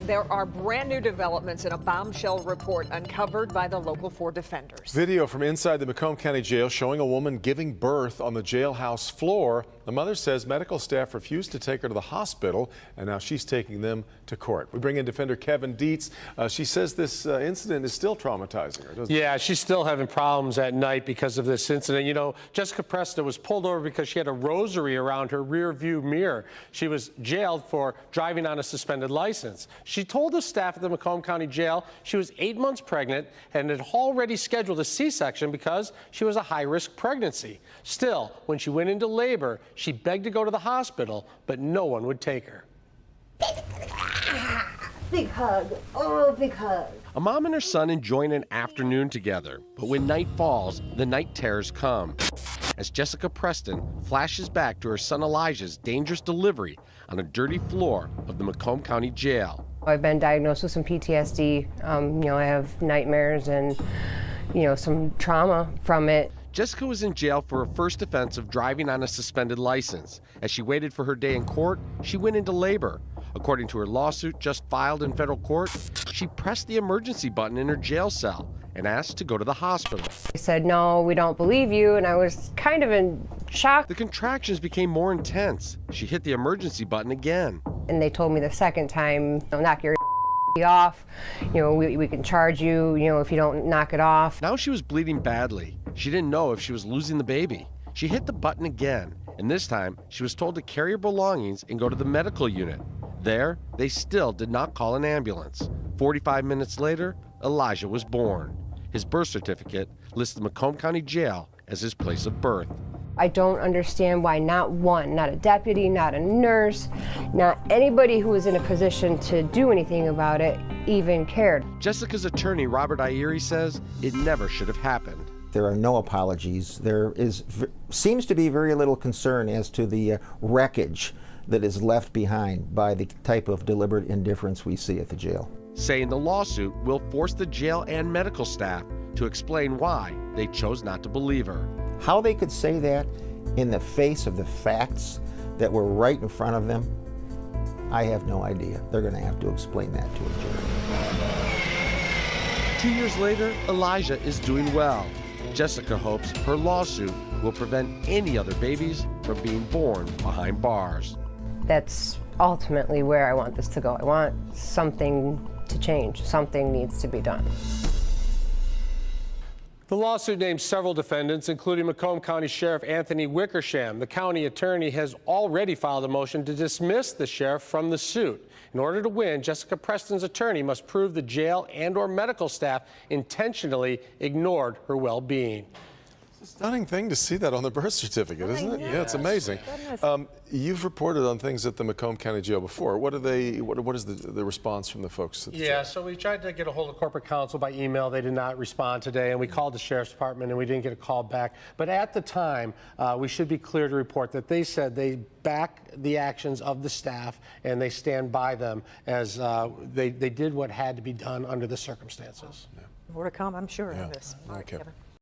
There are brand new developments in a bombshell report uncovered by the Local 4 defenders. Video from inside the Macomb County Jail showing a woman giving birth on the jailhouse floor. The mother says medical staff refused to take her to the hospital, and now she's taking them to court. We bring in defender Kevin Dietz. She says this incident is still traumatizing her, doesn't it? Yeah, she's still having problems at night because of this incident. You know, Jessica Preston was pulled over because she had a rosary around her rear view mirror. She was jailed for driving on a suspended license. She told the staff at the Macomb County Jail she was 8 months pregnant and had already scheduled a C-section because she was a high-risk pregnancy. Still, when she went into labor, she begged to go to the hospital, but no one would take her. Big hug. Oh, big hug. A mom and her son enjoying an afternoon together, but when night falls, the night terrors come. As Jessica Preston flashes back to her son Elijah's dangerous delivery on a dirty floor of the Macomb County Jail. I've been diagnosed with some PTSD. I have nightmares and, some trauma from it. Jessica was in jail for her first offense of driving on a suspended license. As she waited for her day in court, she went into labor. According to her lawsuit just filed in federal court, she pressed the emergency button in her jail cell and asked to go to the hospital. They said, "No, we don't believe you," and I was kind of in shock. The contractions became more intense. She hit the emergency button again. And they told me the second time, knock your off. We can charge you, if you don't knock it off. Now she was bleeding badly. She didn't know if she was losing the baby. She hit the button again, and this time she was told to carry her belongings and go to the medical unit. There, they still did not call an ambulance. 45 minutes later, Elijah was born. His birth certificate lists the Macomb County Jail as his place of birth. I don't understand why not one, not a deputy, not a nurse, not anybody who was in a position to do anything about it even cared. Jessica's attorney, Robert Ieri, says it never should have happened. There are no apologies. There seems to be very little concern as to the wreckage that is left behind by the type of deliberate indifference we see at the jail. Saying the lawsuit will force the jail and medical staff to explain why they chose not to believe her. How they could say that in the face of the facts that were right in front of them, I have no idea. They're going to have to explain that to a jury. 2 years later, Elijah is doing well. Jessica hopes her lawsuit will prevent any other babies from being born behind bars. That's ultimately where I want this to go. I want something to change. Something needs to be done. The lawsuit names several defendants, including Macomb County Sheriff Anthony Wickersham. The county attorney has already filed a motion to dismiss the sheriff from the suit. In order to win, Jessica Preston's attorney must prove the jail and/or medical staff intentionally ignored her well-being. It's a stunning thing to see that on the birth certificate, isn't it? Yeah, it's amazing. You've reported on things at the Macomb County Jail before. What is the response from the folks at the jail? So we tried to get a hold of corporate counsel by email. They did not respond today, and we called the sheriff's department and we didn't get a call back. But at the time, we should be clear to report that they said they back the actions of the staff and they stand by them as they did what had to be done under the circumstances. More to come, I'm sure, Yeah. of this. Okay. All right, Kevin.